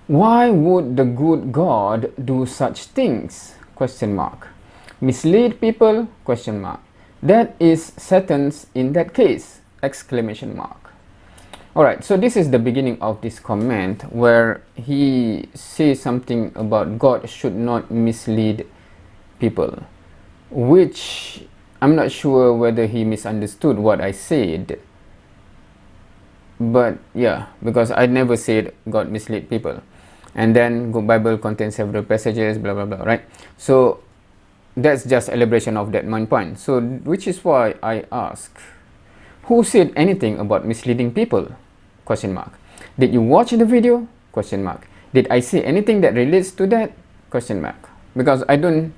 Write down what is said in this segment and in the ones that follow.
Why would the good God do such things? Question mark. Mislead people? Question mark. That is Satan's in that case! Exclamation mark. Alright, so this is the beginning of this comment where he says something about God should not mislead people, which I'm not sure whether he misunderstood what I said. But yeah, because I never said God mislead people. And then the Bible contains several passages, blah blah blah, right? So that's just elaboration of that main point. So which is why I ask, who said anything about misleading people? Question mark. Did you watch the video? Question mark. Did I say anything that relates to that? Question mark. Because I don't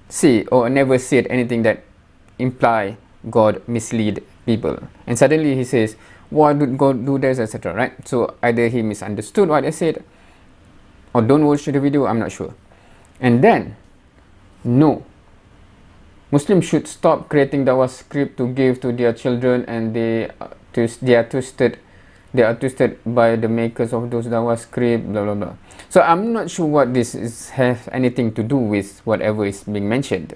see or never said anything that imply God mislead people. And suddenly he says, why did God do this, etc. Right? So either he misunderstood what I said or don't watch the video, I'm not sure. And then, no. Muslims should stop creating dawah script to give to their children, and they are twisted by the makers of those dawah script, blah blah blah. So I'm not sure what this have anything to do with whatever is being mentioned.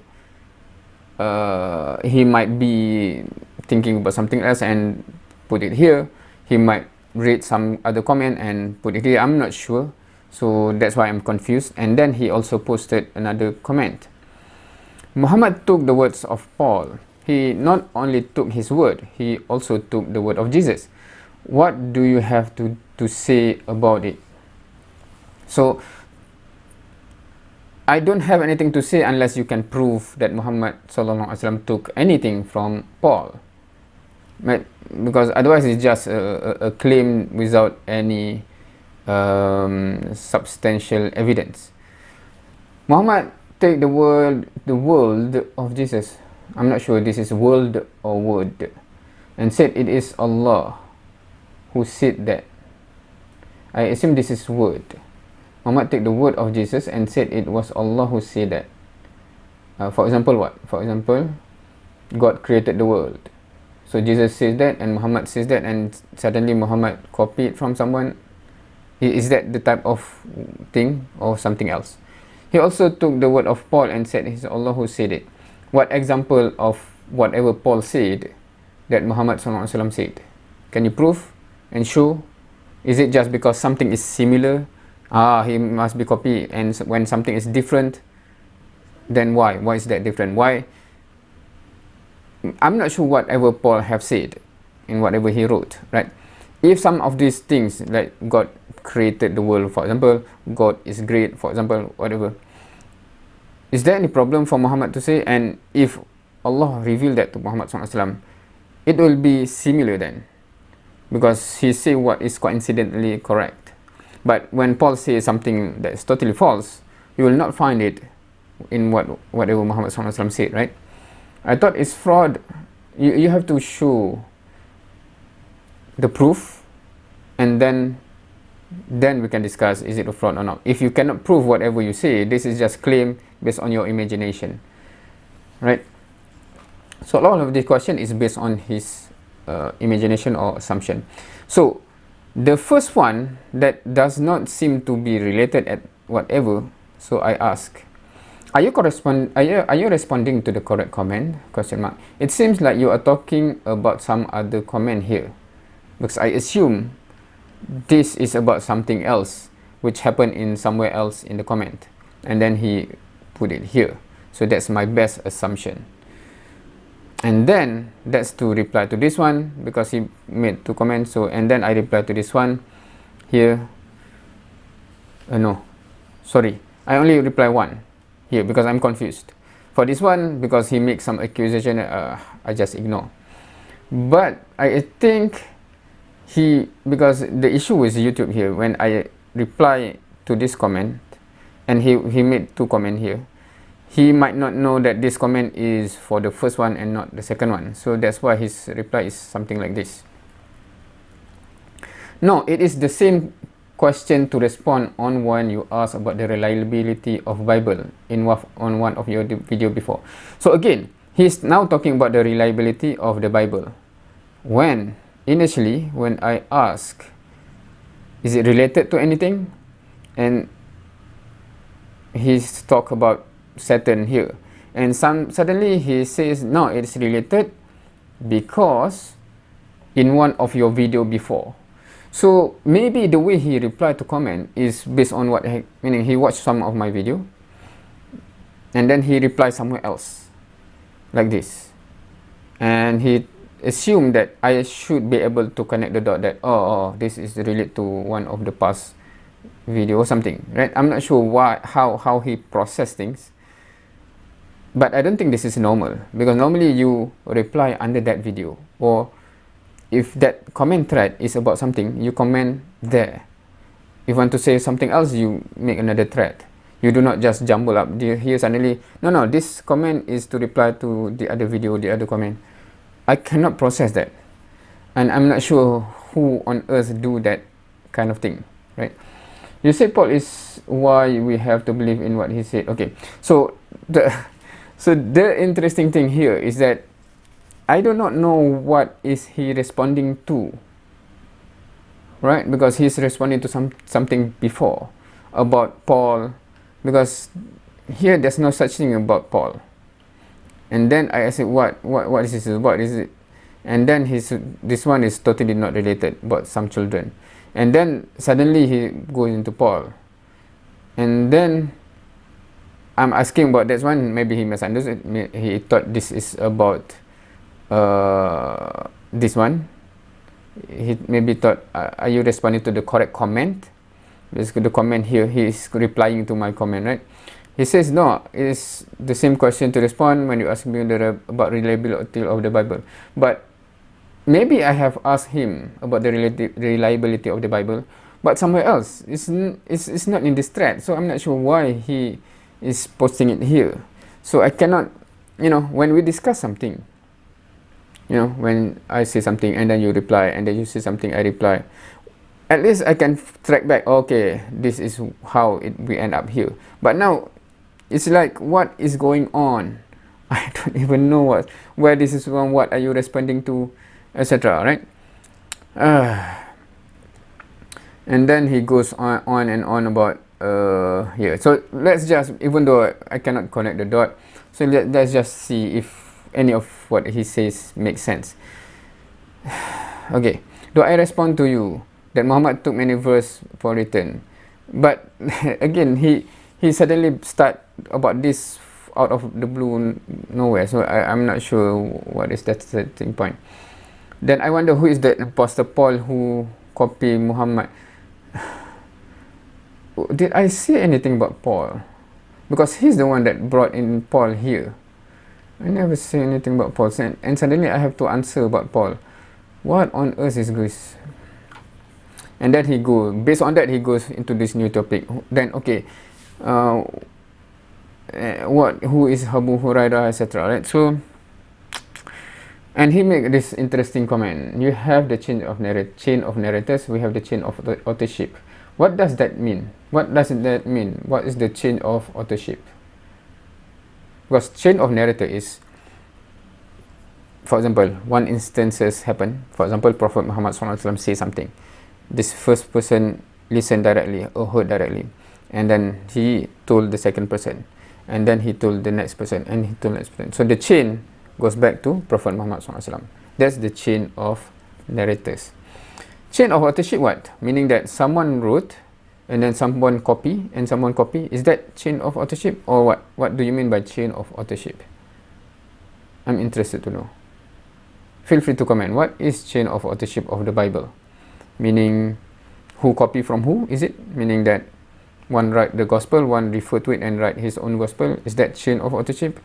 He might be thinking about something else and put it here. He might read some other comment and put it here. I'm not sure. So that's why I'm confused. And then he also posted another comment. Muhammad took the words of Paul. He not only took his word, he also took the word of Jesus. What do you have to say about it? So I don't have anything to say unless you can prove that Muhammad SAW took anything from Paul. Right? Because otherwise it's just a claim without any substantial evidence. Muhammad take the world of Jesus. I'm not sure this is world or word, and said it is Allah who said that. I assume this is word. Muhammad take the word of Jesus and said it was Allah who said that. For example, what? For example, God created the world. So Jesus says that and Muhammad says that, and suddenly Muhammad copied from someone. Is that the type of thing or something else? He also took the word of Paul and said it's Allah who said it. What example of whatever Paul said that Muhammad SAW said? Can you prove and show? Is it just because something is similar? He must be copied, and when something is different, then why? Why is that different? Why? I'm not sure whatever Paul have said in whatever he wrote, right? If some of these things, like God created the world, for example, God is great, for example, whatever, is there any problem for Muhammad to say? And if Allah revealed that to Muhammad SAW, it will be similar then, because he say what is coincidentally correct. But when Paul says something that is totally false, you will not find it in whatever Muhammad SAW said, right? I thought it's fraud. You have to show the proof, and then we can discuss is it a fraud or not. If you cannot prove whatever you say, this is just claim based on your imagination, right? So a lot of this question is based on his imagination or assumption. So the first one that does not seem to be related at whatever, so I ask, are you responding to the correct comment? Question mark. It seems like you are talking about some other comment here, because I assume this is about something else which happened in somewhere else in the comment, and then he put it here. So that's my best assumption. And then that's to reply to this one, because he made two comments. So, and then I reply to this one here. No, sorry, I only reply one here because I'm confused. For this one, because he makes some accusation, I just ignore. But I think because the issue with YouTube here, when I reply to this comment and he made two comments here, he might not know that this comment is for the first one and not the second one. So that's why his reply is something like this. No, it is the same question to respond on when you ask about the reliability of Bible on one of your video before. So again, he's now talking about the reliability of the Bible. Initially, when I ask, is it related to anything? and he's talk about Saturn here, and suddenly he says no, it's related because in one of your video before. So maybe the way he replied to comment is based on what meaning he watched some of my video and then he replied somewhere else like this, and he assumed that I should be able to connect the dot that oh this is related to one of the past video or something, right? I'm not sure how he processed things, but I don't think this is normal, because normally you reply under that video, or if that comment thread is about something, you comment there. If you want to say something else, you make another thread. You do not just jumble up here suddenly, no, this comment is to reply to the other video, the other comment. I cannot process that, and I'm not sure who on earth do that kind of thing, right? You say Paul is why we have to believe in what he said. Okay, so the interesting thing here is that I do not know what is he responding to, right? Because he's responding to something before about Paul, because here there's no such thing about Paul. And then I said, what is this about? Is it? And then this one is totally not related, about some children. And then suddenly he goes into Paul, and then I'm asking about that one. Maybe he misunderstood. He thought this is about this one. He maybe thought, are you responding to the correct comment? Basically the comment here, he is replying to my comment, right? He says no, it's the same question to respond when you ask me about reliability of the Bible. But maybe I have asked him about the reliability of the Bible, but somewhere else. It's not in this thread, so I'm not sure why he is posting it here. So I cannot, when we discuss something, when I say something and then you reply, and then you say something, I reply, at least I can track back, okay, this is how we end up here. But now, it's like, what is going on? I don't even know where this is from, what are you responding to, etc., right? And then he goes on and on about here. So let's just, even though I cannot connect the dot, so let's just see if any of what he says makes sense. Okay, do I respond to you that Muhammad took many verses for written? But again, he suddenly start about this out of the blue nowhere, so I'm not sure what is that setting point. Then I wonder who is the Apostle Paul who copied Muhammad. Did I say anything about Paul? Because he's the one that brought in Paul here. I never say anything about Paul, and suddenly I have to answer about Paul. What on earth is this? And then based on that, he goes into this new topic. Then, okay, who is Abu Hurairah, etc., right? So, and he make this interesting comment. You have the chain of narrators, we have the chain of authorship. What does that mean? What does that mean? What is the chain of authorship? Because chain of narrator is, for example, one instances happen. For example, Prophet Muhammad SAW say something. This first person listened directly or heard directly, and then he told the second person, and then he told the next person, and he told the next person. So the chain goes back to Prophet Muhammad SAW. That's the chain of narrators. Chain of authorship, what? Meaning that someone wrote, and then someone copy, and someone copy. Is that chain of authorship, or what? What do you mean by chain of authorship? I'm interested to know. Feel free to comment. What is chain of authorship of the Bible? Meaning, who copy from who? Is it? Meaning that one write the gospel, one refer to it and write his own gospel. Is that chain of authorship?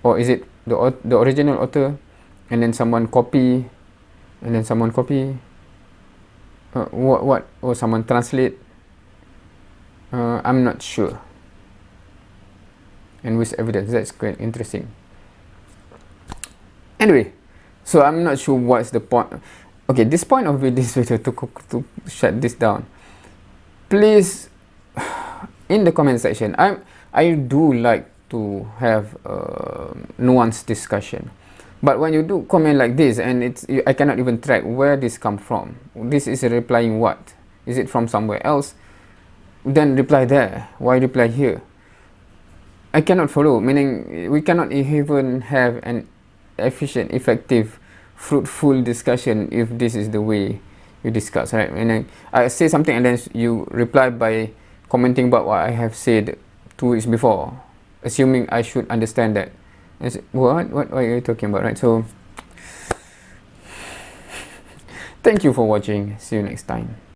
Or is it the original author, and then someone copy, and then someone copy? What? Or someone translate? I'm not sure. And with evidence, that's quite interesting. Anyway, so I'm not sure what's the point. Okay, this point of this video, to shut this down, please, in the comment section, I do like to have nuanced discussion, but when you do comment like this, and I cannot even track where this come from. This is replying what? Is it from somewhere else? then reply there? Why reply here? I cannot follow, meaning we cannot even have an efficient, effective, fruitful discussion if this is the way you discuss, right? And I say something and then you reply by commenting about what I have said 2 weeks before, assuming I should understand that. I say, what are you talking about, right? So thank you for watching. See you next time.